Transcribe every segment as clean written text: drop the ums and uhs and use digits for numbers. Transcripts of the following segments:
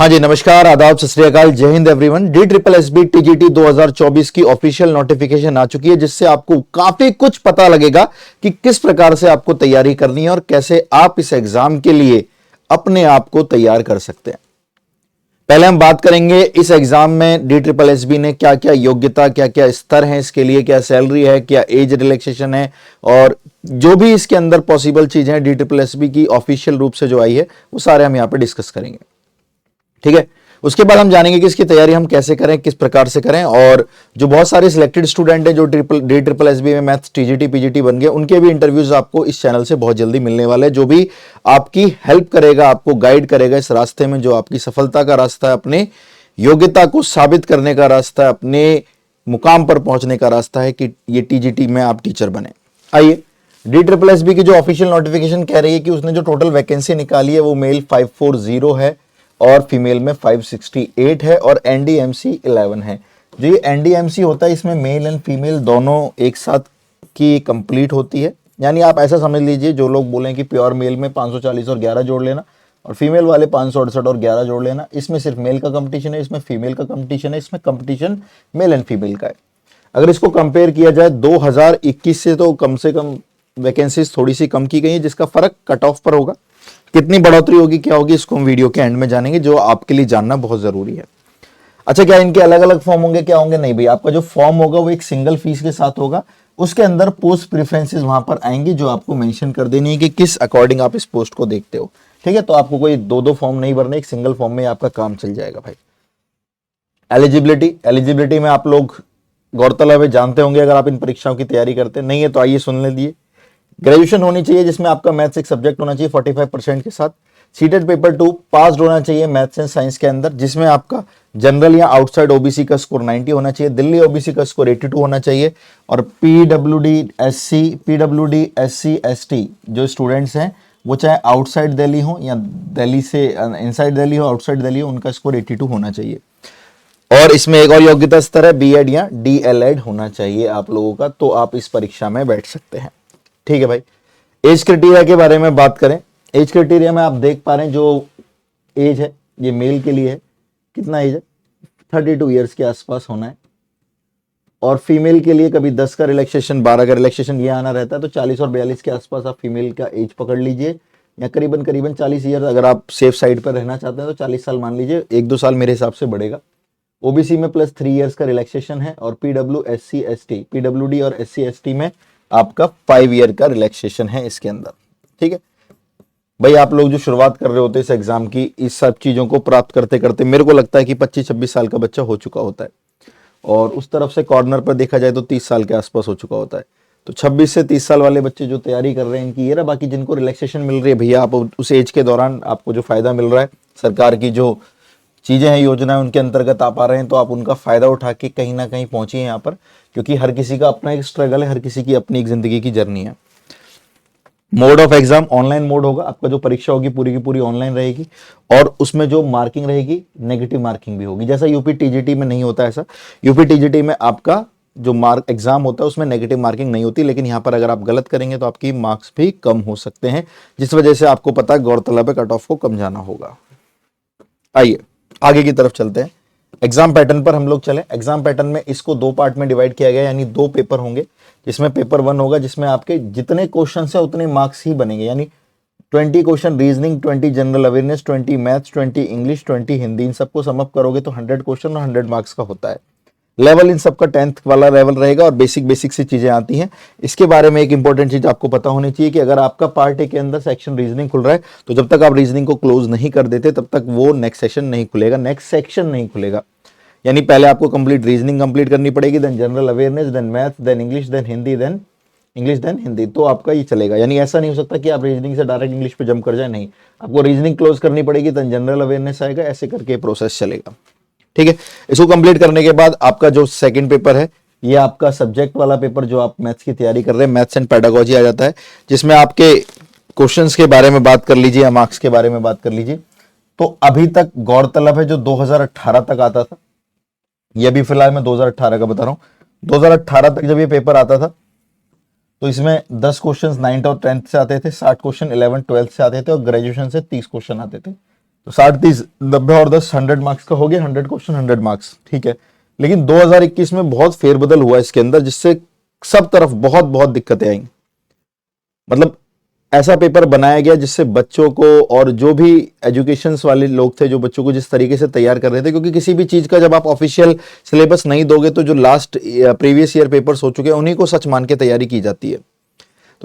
हाँ जी, नमस्कार, आदाब, सत श्री अकाल, जय हिंद एवरीवन। DSSB TGT 2024 की ऑफिशियल नोटिफिकेशन आ चुकी है, जिससे आपको काफी कुछ पता लगेगा कि किस प्रकार से आपको तैयारी करनी है और कैसे आप इस एग्जाम के लिए अपने आप को तैयार कर सकते हैं। पहले हम बात करेंगे इस एग्जाम में DSSB ने क्या क्या योग्यता, क्या क्या स्तर है इसके लिए, क्या सैलरी है, क्या एज रिलैक्सेशन है, और जो भी इसके अंदर पॉसिबल चीजें हैं DSSB की ऑफिशियल रूप से जो आई है वो सारे हम यहां पर डिस्कस करेंगे। ठीक है, उसके बाद हम जानेंगे कि इसकी तैयारी हम कैसे करें, किस प्रकार से करें, और जो बहुत सारे सिलेक्टेड स्टूडेंट हैं जो DSSB में मैथ्स TGT PGT बन गए, उनके भी इंटरव्यूज आपको इस चैनल से बहुत जल्दी मिलने वाले हैं, जो भी आपकी हेल्प करेगा, आपको गाइड करेगा इस रास्ते में, जो आपकी सफलता का रास्ता है, अपने योग्यता को साबित करने का रास्ता है, अपने मुकाम पर पहुंचने का रास्ता है कि ये TGT में आप टीचर बने। आइए, DSSB की जो ऑफिशियल नोटिफिकेशन कह रही है कि उसने जो टोटल वैकेंसी निकाली है वो मेल 540 है और फीमेल में 568 है और NDMC 11 है। जो ये NDMC होता है, इसमें मेल एंड फीमेल दोनों एक साथ की कंप्लीट होती है। यानी आप ऐसा समझ लीजिए, जो लोग बोलें कि प्योर मेल में 540 और 11 जोड़ लेना और फीमेल वाले 568 और 11 जोड़ लेना, इसमें सिर्फ मेल का कंपटीशन है, इसमें फीमेल का कंपटीशन है, इसमें कंपटीशन मेल एंड फीमेल का है। अगर इसको कंपेयर किया जाए 2021 से, तो कम से कम वैकेंसीज थोड़ी सी कम की गई है, जिसका फर्क कट ऑफ पर होगा। कितनी बढ़ोतरी होगी, क्या होगी, इसको हम वीडियो के एंड में जानेंगे, जो आपके लिए जानना बहुत जरूरी है। अच्छा, क्या इनके अलग अलग फॉर्म होंगे, क्या होंगे? नहीं भाई, आपका जो फॉर्म होगा वो एक सिंगल फीस के साथ होगा। उसके अंदर पोस्ट प्रेफरेंसेस वहां पर आएंगी, जो आपको मेंशन कर देनी है कि किस अकॉर्डिंग आप इस पोस्ट को देखते हो। ठीक है, तो आपको कोई दो फॉर्म नहीं भरने, एक सिंगल फॉर्म में आपका काम चल जाएगा भाई। एलिजिबिलिटी में आप लोग गौरतलब है, जानते होंगे अगर आप इन परीक्षाओं की तैयारी करते नहीं है तो आइए सुन लीजिए। ग्रेजुएशन होनी चाहिए, जिसमें आपका मैथ्स एक सब्जेक्ट होना चाहिए 45% के साथ। सीटेड पेपर 2 पास होना चाहिए मैथ्स एंड साइंस के अंदर, जिसमें आपका जनरल या आउटसाइड OBC का स्कोर 90 होना चाहिए, दिल्ली OBC का स्कोर 82 होना चाहिए, और PWD SC ST जो स्टूडेंट्स हैं, वो चाहे आउटसाइड दिल्ली हो या दिल्ली से इनसाइड दिल्ली हो, आउटसाइड दिल्ली हो, उनका स्कोर 82 होना चाहिए। और इसमें एक और योग्यता स्तर है, B.Ed या DLED होना चाहिए आप लोगों का, तो आप इस परीक्षा में बैठ सकते हैं। ठीक है भाई। एज क्राइटेरिया के बारे में बात करें, एज क्राइटेरिया में आप देख पा रहे हैं जो एज है ये मेल के लिए है, कितना एज है, 32 ईयर्स के आसपास होना है, और फीमेल के लिए कभी 10 का रिलैक्सेशन, 12 का रिलैक्सेशन ये आना रहता है, तो 40 और 42 के आसपास आप फीमेल का एज पकड़ लीजिए, या करीबन 40 ईयर। अगर आप सेफ साइड पर रहना चाहते हैं तो 40 साल मान लीजिए, 1-2 साल मेरे हिसाब से बढ़ेगा। OBC में +3 ईयर्स का रिलैक्सेशन है, और PWD और SC/ST में आपका 5 ईयर का रिलैक्सेशन है इसके अंदर। ठीक है भाई, आप लोग जो शुरुआत कर रहे होते हैं इस एग्जाम की, इस सब चीजों को प्राप्त करते करते मेरे को लगता है कि 25-26 साल का बच्चा हो चुका होता है, और उस तरफ से कॉर्नर पर देखा जाए तो 30 साल के आसपास हो चुका होता है। तो 26 से 30 साल वाले बच्चे जो तैयारी कर रहे हैं इनकी ये रहा। बाकी जिनको रिलैक्सेशन मिल रही है भैया, आप उस एज के दौरान आपको जो फायदा मिल रहा है, सरकार की जो चीजें हैं, योजना है, उनके अंतर्गत आप आ रहे हैं, तो आप उनका फायदा उठा के कहीं ना कहीं पहुंचिए यहाँ पर, क्योंकि हर किसी का अपना एक स्ट्रगल है, हर किसी की अपनी एक जिंदगी की जर्नी है। Mode of exam online mode होगा, आपका जो परीक्षा होगी पूरी की पूरी ऑनलाइन रहेगी, और उसमें जो मार्किंग रहेगी नेगेटिव मार्किंग भी होगी, जैसा यूपी TGT में नहीं होता ऐसा। यूपी TGT में आपका जो मार्क एग्जाम होता है उसमें नेगेटिव मार्किंग नहीं होती, लेकिन यहाँ पर अगर आप गलत करेंगे तो आपकी मार्क्स भी कम हो सकते हैं, जिस वजह से आपको पता है गौरतलब है कट ऑफ को कम जाना होगा। आइए आगे की तरफ चलते हैं। एग्जाम पैटर्न पर हम लोग चले। एग्जाम पैटर्न में इसको 2 पार्ट में डिवाइड किया गया, यानी 2 पेपर होंगे, जिसमें पेपर 1 होगा, जिसमें आपके जितने क्वेश्चन है उतने मार्क्स ही बनेंगे, यानी 20 question reasoning, 20 general awareness, 20 maths, 20 English, 20 Hindi, इन सबको सम अप करोगे तो 100 क्वेश्चन और 100 मार्क्स का होता है। लेवल इन सबका 10th वाला लेवल रहेगा, और बेसिक सी चीजें आती हैं। इसके बारे में एक इंपॉर्टेंट चीज आपको पता होनी चाहिए कि अगर आपका पार्ट ए के अंदर सेक्शन रीजनिंग खुल रहा है, तो जब तक आप रीजनिंग को क्लोज नहीं कर देते तब तक वो नेक्स्ट सेशन नहीं खुलेगा, नेक्स्ट सेक्शन नहीं खुलेगा। यानी पहले आपको कंप्लीट रीजनिंग कंप्लीट करनी पड़ेगी, then general awareness, then maths, then English, then Hindi, then English, then Hindi, तो आपका ये चलेगा। यानी ऐसा नहीं हो सकता कि आप रीजनिंग से डायरेक्ट इंग्लिश पे जंप कर जाए, नहीं, आपको रीजनिंग क्लोज करनी पड़ेगी, देन जनरल अवेयरनेस आएगा, ऐसे करके प्रोसेस चलेगा। ठीक है, इसको कंप्लीट करने के बाद आपका जो सेकंड पेपर है, ये आपका सब्जेक्ट वाला पेपर, जो आप मैथ्स की तैयारी कर रहे हैं, मैथ्स एंड पेडागोजी आ जाता है, जिसमें आपके क्वेश्चंस के बारे में बात कर लीजिए या मार्क्स के बारे में बात कर लीजिए। तो अभी तक गौरतलब है जो 2018 तक आता था, ये अभी फिलहाल मैं 2018 का बता रहा हूं, 2018 तक जब ये पेपर आता था तो इसमें 10 क्वेश्चंस 9th और 10th से आते थे, 60 क्वेश्चन 11th 12th से आते थे, और ग्रेजुएशन से 30 क्वेश्चन आते थे। तो 60 30 90 और 10 100 मार्क्स का हो गया, 100 क्वेश्चन 100 मार्क्स, ठीक है। लेकिन 2021 में बहुत फेरबदल हुआ इसके अंदर, जिससे सब तरफ बहुत बहुत दिक्कतें आई। मतलब ऐसा पेपर बनाया गया जिससे बच्चों को, और जो भी एजुकेशन वाले लोग थे जो बच्चों को जिस तरीके से तैयार कर रहे थे, क्योंकि किसी भी चीज का जब आप ऑफिशियल सिलेबस नहीं दोगे तो जो लास्ट प्रीवियस ईयर पेपर्स हो चुके हैं उन्हीं को सच मान के तैयारी की जाती है।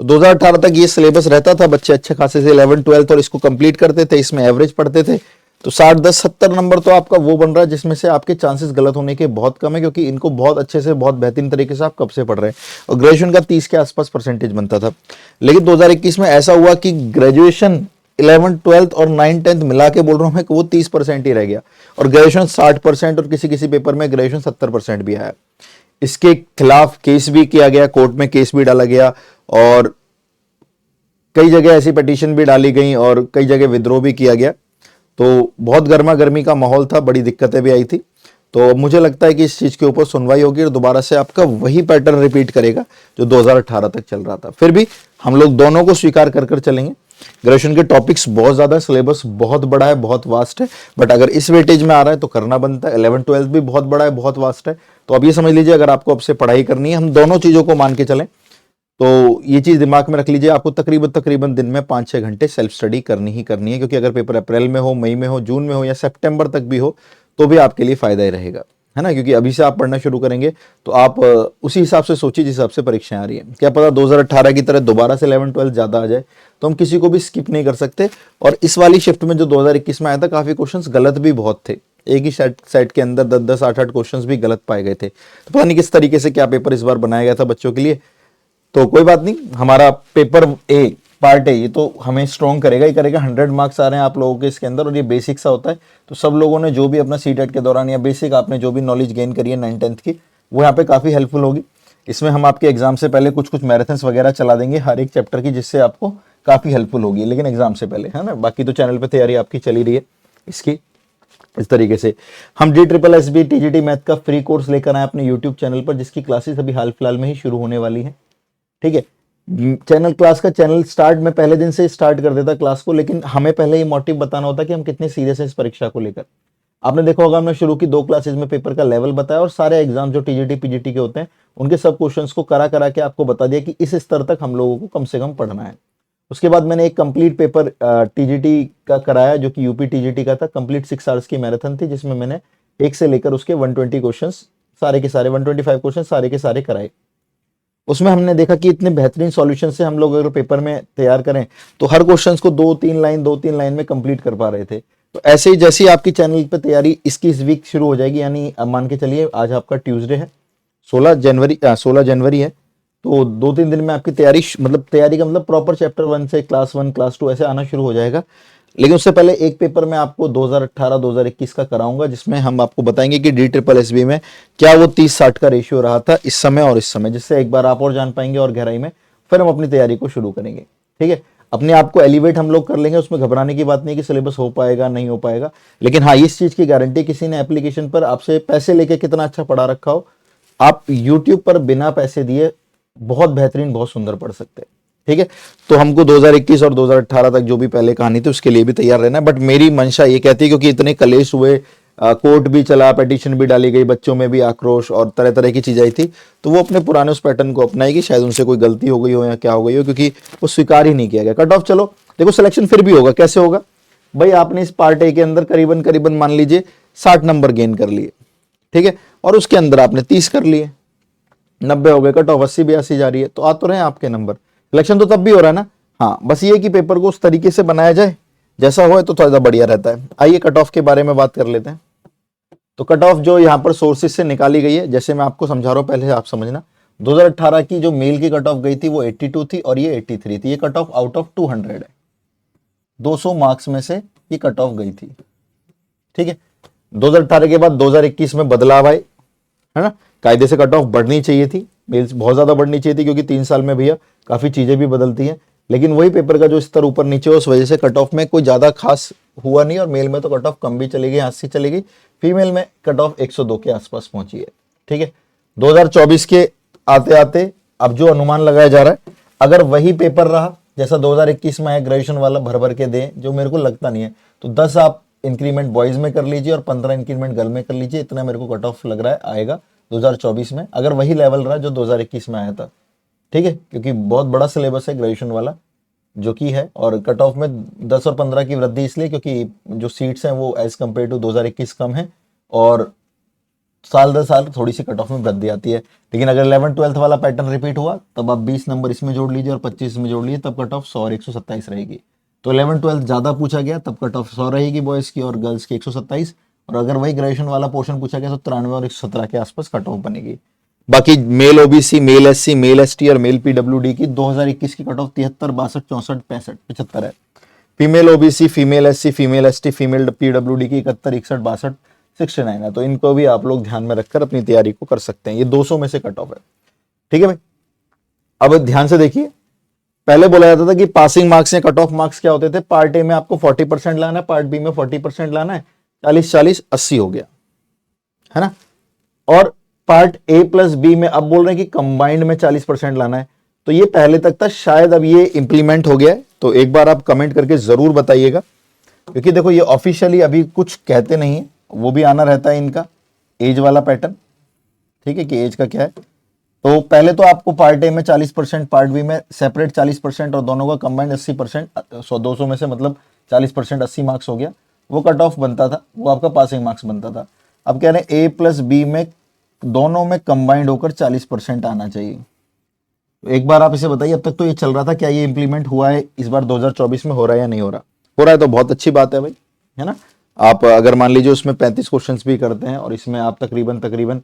तो 2018 तक ये सिलेबस रहता था, बच्चे अच्छे खासे से 11 12 और इसको कंप्लीट करते थे, इसमें एवरेज पढ़ते थे, तो 60 10 70 नंबर तो आपका वो बन रहा है जिसमें से आपके चांसेस गलत होने के बहुत कम है, क्योंकि इनको बहुत अच्छे से बहुत बेहतरीन तरीके से आप कब से पढ़ रहे हैं। और ग्रेजुएशन का 30 के आसपास परसेंटेज बनता था। लेकिन 2021 में ऐसा हुआ कि ग्रेजुएशन 11 12 और 9 10 मिला के बोल रहा हूं मैं कि वो 30% ही रह गया, और ग्रेजुएशन 60% और किसी किसी पेपर में ग्रेजुएशन 70% भी आया। इसके खिलाफ केस भी किया गया, कोर्ट में केस भी डाला गया, और कई जगह ऐसी पिटीशन भी डाली गई और कई जगह विद्रोह भी किया गया। तो बहुत गर्मा गर्मी का माहौल था, बड़ी दिक्कतें भी आई थी। तो मुझे लगता है कि इस चीज के ऊपर सुनवाई होगी और दोबारा से आपका वही पैटर्न रिपीट करेगा जो 2018 तक चल रहा था। फिर भी हम लोग दोनों को स्वीकार कर कर चलेंगे। ग्रेजुएशन के टॉपिक्स बहुत ज्यादा, सिलेबस बहुत बड़ा है, बहुत वास्ट है, बट अगर इस वेटेज में आ रहा है तो करना बनता है। 11 12 भी बहुत बड़ा है, बहुत वास्ट है। तो अब ये समझ लीजिए, अगर आपको अब से पढ़ाई करनी है, हम दोनों चीजों को मान के चलें, तो ये चीज दिमाग में रख लीजिए, आपको तकरीबन दिन में 5-6 घंटे सेल्फ स्टडी करनी ही करनी है, क्योंकि अगर पेपर अप्रैल में हो, मई में हो, जून में हो या सितंबर तक भी हो तो भी आपके लिए फायदा ही रहेगा, है ना। क्योंकि अभी से आप पढ़ना शुरू करेंगे तो आप उसी हिसाब से सोचिए जिस हिसाब से परीक्षाएं आ रही है। क्या पता 2018 की तरह दोबारा से 11 12 ज्यादा आ जाए, तो हम किसी को भी स्किप नहीं कर सकते। और इस वाली शिफ्ट में जो 2021 में आया था, काफी क्वेश्चंस गलत भी बहुत थे। एक ही सेट के अंदर 10-10 8-8 क्वेश्चंस भी गलत पाए गए थे। तो पता नहीं किस तरीके से क्या पेपर इस बार बनाया गया था बच्चों के लिए। तो कोई बात नहीं, हमारा पेपर ए पार्ट ए ये तो हमें स्ट्रॉन्ग करेगा ही करेगा। 100 मार्क्स आ रहे हैं आप लोगों के इसके अंदर, और ये बेसिक सा होता है। तो सब लोगों ने जो भी अपना सीटेट के दौरान या बेसिक आपने जो भी नॉलेज गेन करी है 9 10th की, वो यहाँ पे काफी हेल्पफुल होगी। इसमें हम आपके एग्जाम से पहले कुछ कुछ मैराथन्स वगैरह चला देंगे हर एक चैप्टर की, जिससे आपको काफी हेल्पफुल होगी, लेकिन एग्जाम से पहले, है ना। बाकी तो चैनल पे तैयारी आपकी चली रही है इसकी। इस तरीके से हम DSSB TGT मैथ का फ्री कोर्स लेकर आए अपने यूट्यूब चैनल पर, जिसकी क्लासेस अभी हाल फिलहाल में ही शुरू होने वाली है, ठीक है। चैनल स्टार्ट में पहले दिन से स्टार्ट कर देता क्लास को, लेकिन हमें पहले ये मोटिव बताना होता कि हम कितने सीरियस हैं इस परीक्षा को लेकर। आपने देखा होगा, हमने शुरू की 2 क्लासेस में पेपर का लेवल बताया, और सारे एग्जाम जो TGT PGT के होते हैं उनके सब क्वेश्चंस को करा करा के आपको बता दिया कि इस स्तर तक हम लोगों को कम से कम पढ़ना है। उसके बाद मैंने एक कंप्लीट पेपर TGT का कराया, जो कि यूपी TGT का था। कंप्लीट 6 आवर्स की मैराथन थी, जिसमें मैंने 1 से लेकर उसके 120 क्वेश्चन सारे के सारे 125 क्वेश्चन सारे के सारे कराए। उसमें हमने देखा कि इतने बेहतरीन सॉल्यूशन से हम लोग अगर पेपर में तैयार करें तो हर क्वेश्चंस को 2-3 लाइन में कंप्लीट कर पा रहे थे। तो ऐसे ही जैसे ही आपकी चैनल पे तैयारी इसकी इस वीक शुरू हो जाएगी, यानी अब मान के चलिए आज आपका ट्यूसडे है, 16 जनवरी है, तो 2-3 दिन में आपकी तैयारी का मतलब प्रॉपर चैप्टर 1 से क्लास 1 क्लास 2 ऐसे आना शुरू हो जाएगा। लेकिन उससे पहले एक पेपर मैं आपको 2018-2021 का कराऊंगा, जिसमें हम आपको बताएंगे कि DSSB में क्या वो 30-60 का रेशियो रहा था इस समय और इस समय, जिससे एक बार आप और जान पाएंगे और गहराई में। फिर हम अपनी तैयारी को शुरू करेंगे, ठीक है। अपने आप को एलिवेट हम लोग कर लेंगे, उसमें घबराने की बात नहीं कि सिलेबस हो पाएगा नहीं हो पाएगा। लेकिन हाँ, इस चीज की गारंटी, किसी ने एप्लीकेशन पर आपसे पैसे लेके कितना अच्छा पढ़ा रखा हो, आप यूट्यूब पर बिना पैसे दिए बहुत बेहतरीन बहुत सुंदर पढ़ सकते हैं, ठीक है। तो हमको 2021 और 2018 तक जो भी पहले कहानी थी उसके लिए भी तैयार रहना है। बट मेरी मंशा ये कहती है, क्योंकि इतने कलेश हुए, कोर्ट भी चला, पिटीशन भी डाली गई, बच्चों में भी आक्रोश और तरह तरह की चीज आई थी, तो वो अपने पुराने उस पैटर्न को अपनाएगी। शायद उनसे कोई गलती हो गई हो या क्या हो गई हो, क्योंकि वो स्वीकार ही नहीं किया गया। कट ऑफ चलो देखो, सिलेक्शन फिर भी होगा। कैसे होगा भाई, आपने इस पार्ट ए के अंदर करीबन मान लीजिए 60 नंबर गेन कर लिए, ठीक है, और उसके अंदर आपने 30 कर लिए, 90 हो गए, कट ऑफ 80-82 जा रही है, तो आ तो रहे आपके नंबर। सिलेक्शन तो तब भी हो रहा है ना। हाँ, बस ये कि पेपर को उस तरीके से बनाया जाए जैसा हो, तो थोड़ा बढ़िया रहता है। आइए कट ऑफ के बारे में बात कर लेते हैं। तो कट ऑफ जो यहाँ पर सोर्सेज से निकाली गई है, जैसे मैं आपको समझा रहा हूँ, पहले आप समझना। 2018 की जो मेल की कट ऑफ गई थी वो 82 थी और ये 83 थी। ये कट ऑफ आउट ऑफ 200 है, 200 मार्क्स में से ये कट ऑफ गई थी, ठीक है। 2018 के बाद 2021 में बदलाव आए, है ना। कायदे से कट ऑफ बढ़नी चाहिए थी, मेल्स बहुत ज्यादा बढ़नी चाहिए थी, क्योंकि 3 साल में भैया काफी चीजें भी बदलती हैं। लेकिन वही पेपर का जो स्तर ऊपर नीचे हो, उस वजह से कट ऑफ में कोई ज्यादा खास हुआ नहीं, और मेल में तो कट ऑफ कम भी चली गई, 80 चली गई। फीमेल में कट ऑफ 102 के आसपास पहुंची है, ठीक है। 2024 के आते आते अब जो अनुमान लगाया जा रहा है, अगर वही पेपर रहा जैसा 2021 में है, ग्रेजुएशन वाला भर भर के दें, जो मेरे को लगता नहीं है, तो 10 आप इंक्रीमेंट बॉयज में कर लीजिए और 15 इंक्रीमेंट गर्ल में कर लीजिए, इतना मेरे को कट ऑफ लग रहा है आएगा 2024 में, अगर वही लेवल रहा जो 2021 में आया था। ठीक है, क्योंकि बहुत बड़ा सिलेबस है ग्रेजुएशन वाला जो कि है, और कट ऑफ में 10 और 15 की वृद्धि इसलिए क्योंकि जो सीट्स हैं वो एज कम्पेयर टू 2021 कम है, और साल दर साल थोड़ी सी कट ऑफ में वृद्धि आती है। लेकिन अगर 11-12 वाला पैटर्न रिपीट हुआ तब आप 20 नंबर इसमें जोड़ लीजिए और 25 में जोड़ लीजिए, तब कट ऑफ 100 और 127 रहेगी। तो 11-12 ज़्यादा पूछा गया तब कट ऑफ 100 रहेगी बॉयज़ की और गर्ल्स की 127, और अगर वही ग्रेजुएशन वाला पोर्शन पूछा गया तो 93 और 117 के आसपास कट ऑफ बनेगी। बाकी male OBC, male SC, male ST और मेल पीडब्ल्यूडी की 2021 की कट ऑफ 73, 62, 64, 65, 75 है। Female OBC, female SC, female ST, female PWD की 71, 61, 62, 69 है। तो इनको भी आप लोग ध्यान में रखकर अपनी तैयारी को कर सकते हैं। ये 200 में से कट ऑफ है। ठीक है भाई, अब ध्यान से देखिए, पहले बोला जाता था कि पासिंग मार्क्स या कट ऑफ मार्क्स क्या होते थे, पार्ट ए में आपको 40% लाना है, पार्ट बी में 40% लाना है, 40-40 80 हो गया है ना, और पार्ट ए प्लस बी में अब बोल रहे हैं कि कंबाइंड में 40% लाना है। तो ये पहले तक था, शायद अब ये इंप्लीमेंट हो गया है, तो एक बार आप कमेंट करके जरूर बताइएगा, क्योंकि देखो ये ऑफिशियली अभी कुछ कहते नहीं है, वो भी आना रहता है इनका एज वाला पैटर्न। ठीक है, कि एज का क्या है। तो पहले तो आपको पार्ट ए में 40%, पार्ट बी में सेपरेट 40% और दोनों का कंबाइंड 80%, 200 में से मतलब 40%, 80 मार्क्स हो गया, वो कट ऑफ बनता था, वो आपका पासिंग मार्क्स बनता था। अब कह रहे हैं ए प्लस बी में दोनों में कंबाइंड होकर 40% आना चाहिए। एक बार आप इसे बताइए, अब तक तो ये चल रहा था, क्या ये इंप्लीमेंट हुआ है इस बार 2024 में, हो रहा है या नहीं हो रहा? हो रहा है तो बहुत अच्छी बात है भाई, है ना। आप अगर मान लीजिए उसमें 35 क्वेश्चंस भी करते हैं और इसमें आप तकरीबन करीबन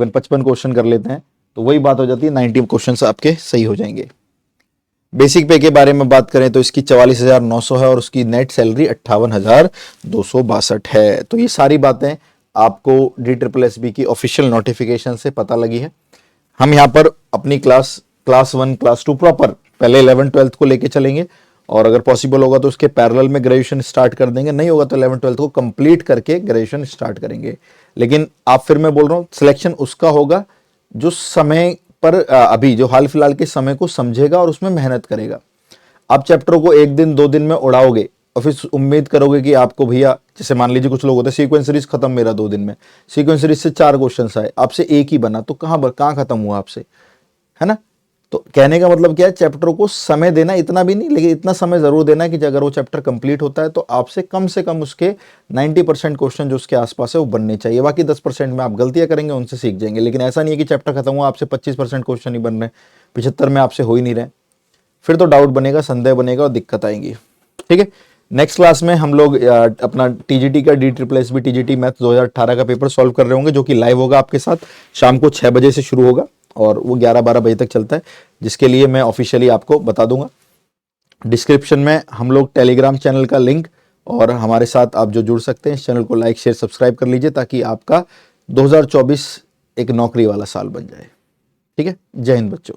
55 क्वेश्चन कर लेते हैं, तो वही बात हो जाती है, 90 क्वेश्चन आपके सही हो जाएंगे। बेसिक पे के बारे में बात करें तो इसकी 44,900 है और उसकी नेट सैलरी 58,262 है। तो ये सारी बातें आपको DSSB की ऑफिशियल नोटिफिकेशन से पता लगी है। हम यहाँ पर अपनी क्लास 1, क्लास 2 प्रॉपर पहले 11-12 को लेके चलेंगे, और अगर पॉसिबल होगा तो उसके पैरेलल में ग्रेजुएशन स्टार्ट कर देंगे, नहीं होगा तो 11-12 को कंप्लीट करके ग्रेजुएशन स्टार्ट करेंगे। लेकिन आप फिर मैं बोल रहा हूँ, सिलेक्शन उसका होगा जो समय पर अभी जो हाल फिलहाल के समय को समझेगा और उसमें मेहनत करेगा। आप चैप्टरों को 1 दिन 2 दिन में उड़ाओगे और फिर उम्मीद करोगे कि आपको भैया, जैसे मान लीजिए कुछ लोग होते हैं सीक्वेंस सीरीज खत्म मेरा 2 दिन में, सीक्वेंस सीरीज से 4 क्वेश्चन आए, आपसे एक ही बना, तो कहाँ खत्म हुआ आपसे, है ना। तो कहने का मतलब क्या है, चैप्टरों को समय देना, इतना भी नहीं लेकिन इतना समय जरूर देना है कि अगर वो चैप्टर कंप्लीट होता है तो आपसे कम से कम उसके 90% क्वेश्चन जो उसके आसपास है वो बनने चाहिए। बाकी 10% में आप गलतियां करेंगे, उनसे सीख जाएंगे। लेकिन ऐसा नहीं है कि चैप्टर खत्म हुआ आपसे 25% क्वेश्चन ही बन रहे, 75 में आपसे हो ही नहीं रहे, फिर तो डाउट बनेगा, संदेह बनेगा और दिक्कत आएंगी। ठीक है, नेक्स्ट क्लास में हम लोग अपना TGT का DSSB TGT मैथ 2018 का पेपर सॉल्व कर रहे होंगे, जो कि लाइव होगा आपके साथ, शाम को 6 बजे से शुरू होगा और वो 11-12 बजे तक चलता है, जिसके लिए मैं ऑफिशियली आपको बता दूंगा। डिस्क्रिप्शन में हम लोग टेलीग्राम चैनल का लिंक और हमारे साथ आप जो जुड़ सकते हैं, इस चैनल को लाइक शेयर सब्सक्राइब कर लीजिए ताकि आपका 2024 एक नौकरी वाला साल बन जाए। ठीक है, जय हिंद बच्चों।